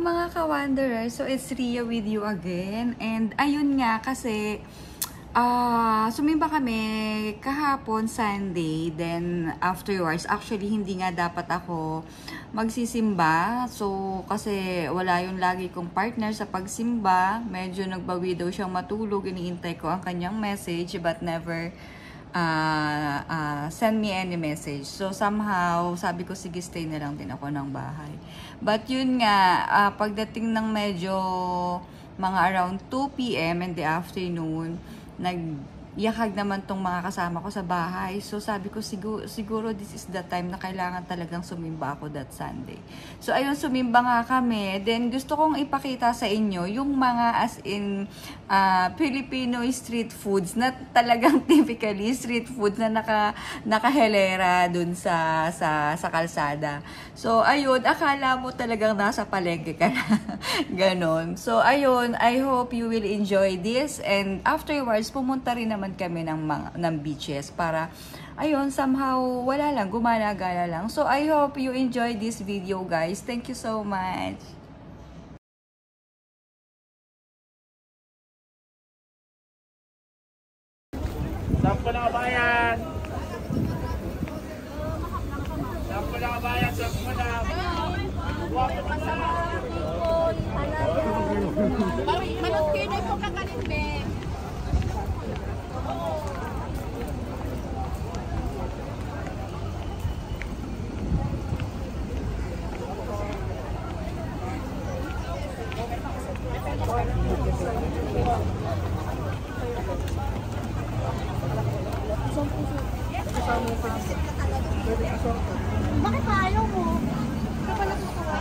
mga ka-wanderer, so it's Ria with you again. And ayun nga kasi sumimba kami kahapon Sunday, then afterwards actually hindi nga dapat ako magsisimba. So kasi wala yung lagi kong partner sa pagsimba. Medyo nagbawi daw siyang matulog, iniintay ko ang kanyang message but never send me any message. So somehow sabi ko sige stay na lang din ako ng bahay. But yun nga, pagdating ng medyo mga around 2 PM in the afternoon, nagyakag naman tong mga kasama ko sa bahay. So sabi ko siguro this is the time na kailangan talagang sumimba ako that Sunday. So ayun, sumimba nga kami. Then gusto kong ipakita sa inyo yung mga as in Filipino street foods na talagang typically street foods na nakahelera dun sa kalsada. So ayun, akala mo talagang nasa palengke ka na. Ganon. So ayun, I hope you will enjoy this, and afterwards pumunta rin naman kami ng beaches para ayun, somehow wala lang, gumana-gala lang. So I hope you enjoy this video, guys. Thank you so much. Sampo na kabayan! Sampo na kabayan! Sampo na! Manot kayo na po kakalimbe. Bakit ayaw mo? Ito pala susuwa.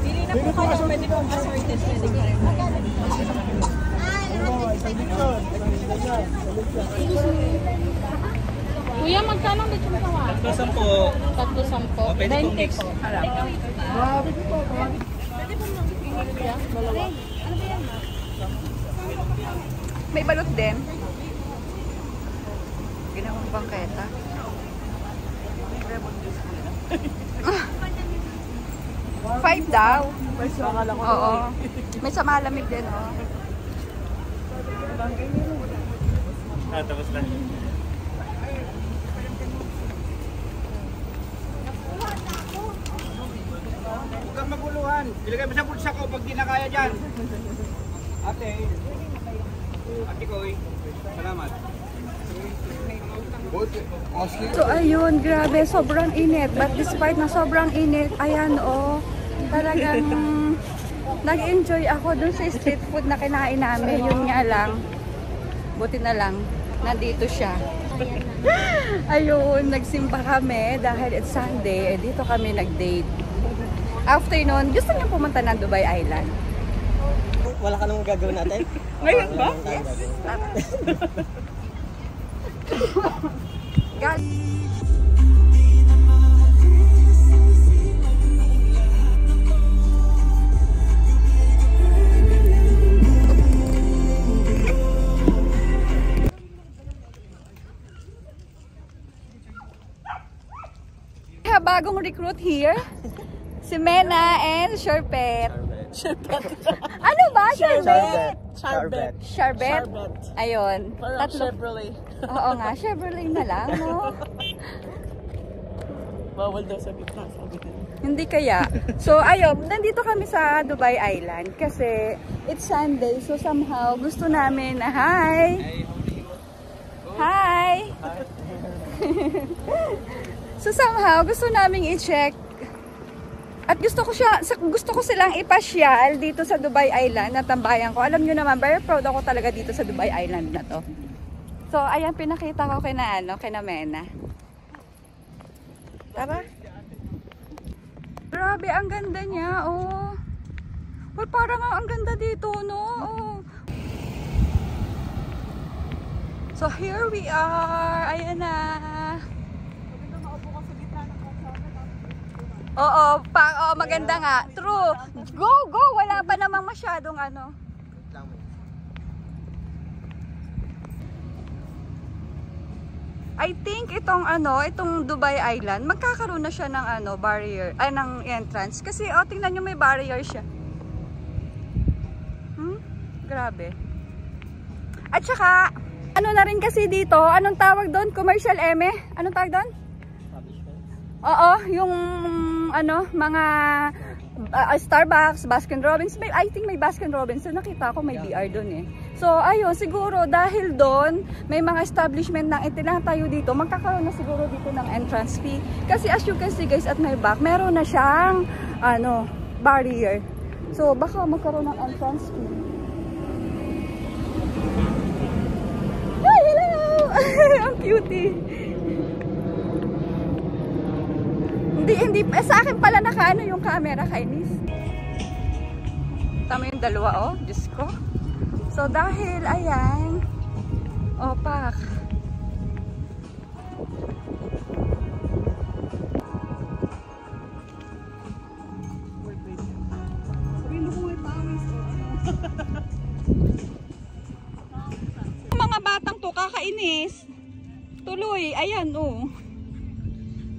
Pili na po kayo. Pwede po assorted. Pwede ka rin. Kuya, magkano dito mo kawa? 3-10. 3-10. Pwede pong mix. Pwede po mag-ingin kuya? Dalawa. Ano ba yan? May balot din. Ginawang bangketa. $5 daw. Oo. May sa malamig din, oh. Tapos na. Huwag kang maguluhan. Ilagay mo sa bulsa ko pag di na kaya dyan. Ate. Ate Koy. Salamat. So ayun, grabe, sobrang init. But despite na sobrang init, ayan oh, talagang nag-enjoy ako dun sa street food na kinain namin. Yun nga lang, buti na lang, nandito siya. Ayun, nagsimba kami dahil it's Sunday. Dito kami nag-date. Afternoon, gusto niyo pumunta ng Dubai Island? Wala ka nang gagawin natin? Ngayon ba? Yes. God. Bagong recruit here, si Mena and Sharpet. Ano ba? Sharpet? Sharbet? Ayun. Tatlo. Chevrolet. Oo nga, Chevrolet na lang, no? Bawal daw sa gitna, sabi nila. Hindi kaya. So, ayun, nandito kami sa Dubai Island kasi it's Sunday. So, somehow, gusto namin na Hi! So, somehow, gusto namin i-check at gusto ko silang ipasyal dito sa Dubai Island na tambayan ko. Alam nyo naman, very proud ako talaga dito sa Dubai Island na to. So, ayan, pinakita ko kina Mena. Tara. Grabe, ang ganda niya, oh. Well, parang ang ganda dito, no? Oh. So, here we are. Ayan na. Oo, maganda nga. True. Go, go. Wala pa namang masyadong ano. I think itong Dubai Island, magkakaroon na siya ng barrier, ng entrance. Kasi tingnan nyo, may barrier siya. Grabe. At saka, na rin kasi dito, anong tawag doon? Commercial eme? Anong tawag doon? Oo, yung mga Starbucks, Baskin Robbins. I think may Baskin Robbins. So, nakita ko may BR doon eh. So, ayun, siguro dahil doon, may mga establishment na itinatayo dito, magkakaroon na siguro dito ng entrance fee. Kasi as you can see guys, at my back, meron na siyang, barrier. So, baka magkaroon ng entrance fee. Hi, hello! Ang cutie! Hindi, sa akin pala nakaano yung camera, kainis. Tama yung dalawa, oh. Diyos ko. So, dahil, ayan, opak. Mga batang to, kakainis. Tuloy, ayan, oh.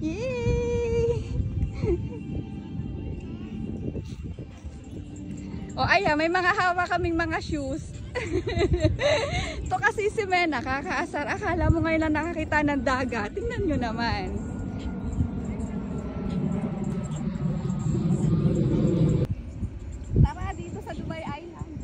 Yay! O ayan, may mga hawak kaming mga shoes. Ito kasi si Mena, kakaasar. Akala mo ngayon lang nakakita ng dagat. Tingnan nyo naman. Tara dito sa Dubai Island.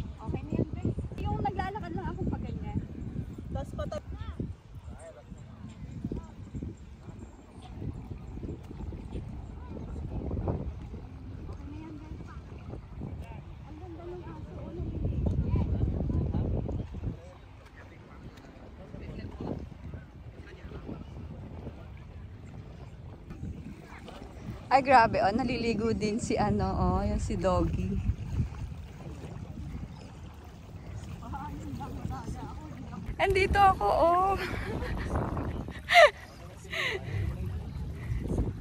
Okay na yan, guys. Yung naglalakad lang akong pag ganyan. Tapos patay. Ay, grabe, naliligo din si yung si Doggy. Andito ako,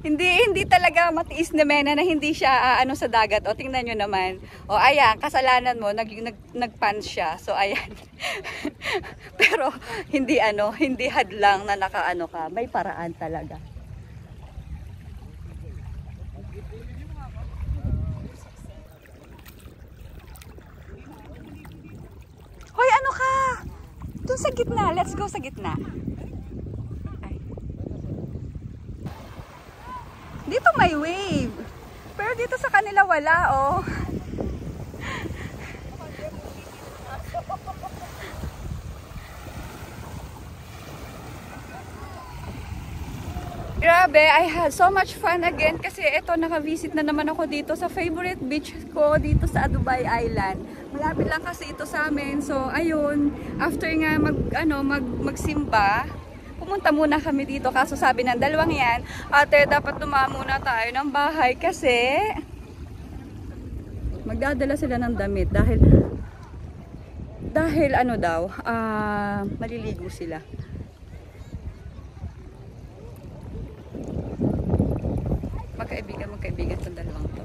Hindi talaga matiis na Mena na hindi siya sa dagat. O, tingnan nyo naman. O, ayan, kasalanan mo, nagpants siya. So, ayan. Pero, hindi hadlang na nakaano ka. May paraan talaga. Hoy, ano ka? Doon sa gitna. Let's go sa gitna. Ay. Dito may wave. Pero dito sa kanila wala, oh. Grabe, I had so much fun again kasi ito, naka-visit na naman ako dito sa favorite beach ko dito sa Dubai Island. Malapit lang kasi ito sa amin. So, ayun, after nga magsimba, pumunta muna kami dito. Kaso sabi ng dalawang yan, ate, dapat dumaan muna tayo ng bahay kasi magdadala sila ng damit dahil maliligo sila. Magkaibigan sa dalawang to.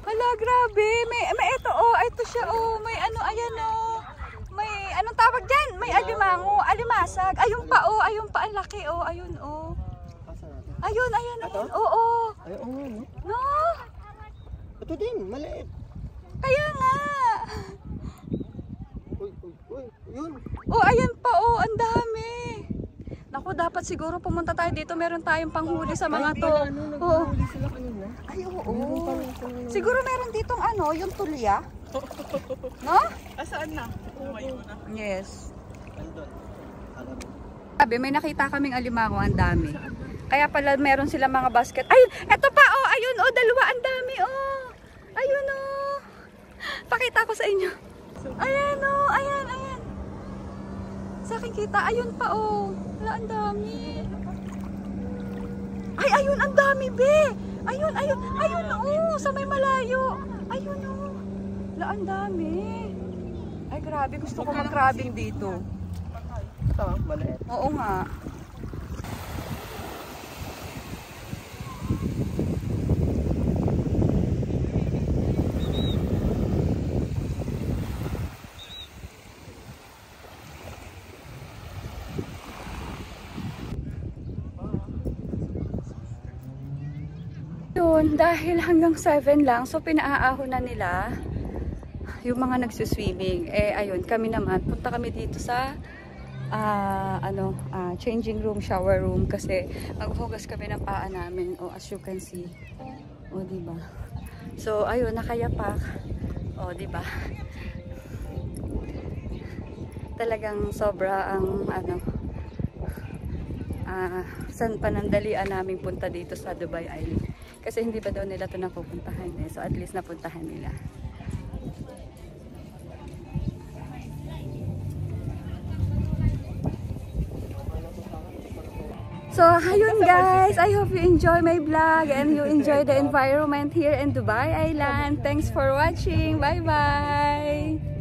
Hala, grabe. May ito siya, may ayan, may, anong tawag dyan? May alimango, alimasag. Ayun pa, ang laki, ayun, Ayun, oo. Ayun, No? ito din, maliit. Kaya nga. Uy, yun. Ayan pa, ang dami. Naku, dapat siguro pumunta tayo dito. Meron tayong panghuli sa mga to. Naghuli sila kanina. Ay, oo. Siguro meron ditong yung tulya. No? Saan na? Umayo na. Yes. Andun. Sabi, may nakita kaming alimango, ang dami. Kaya pala meron silang mga basket. Ay, eto pa, ayun, dalawa, ang dami, Ayun, Pakita ko sa inyo. Ayan, ayan. Sa akin kita, ayun pa, Wala, ang dami. Ay, ayun, ang dami, be. Ayun, sa may malayo. Ayun, Wala, ang dami. Ay, Ay, grabe. Gusto ko mag-crabbing dito. Ito, maliit. Oo nga. Yun, dahil hanggang 7 lang, so pinaaahon na nila yung mga nagsuswimming. Eh, ayun, kami naman, punta kami dito sa changing room, shower room, kasi maghuhugas kami ng paa namin. O, as you can see. O, diba? So, ayun, nakayapak. O, diba? Talagang sobra ang, saan panandalian namin punta dito sa Dubai Island. Kasi hindi pa daw nila ito napupuntahan eh. So, at least napuntahan nila. So, ayun guys, I hope you enjoy my vlog and you enjoy the environment here in Dubai Island. Thanks for watching. Bye-bye!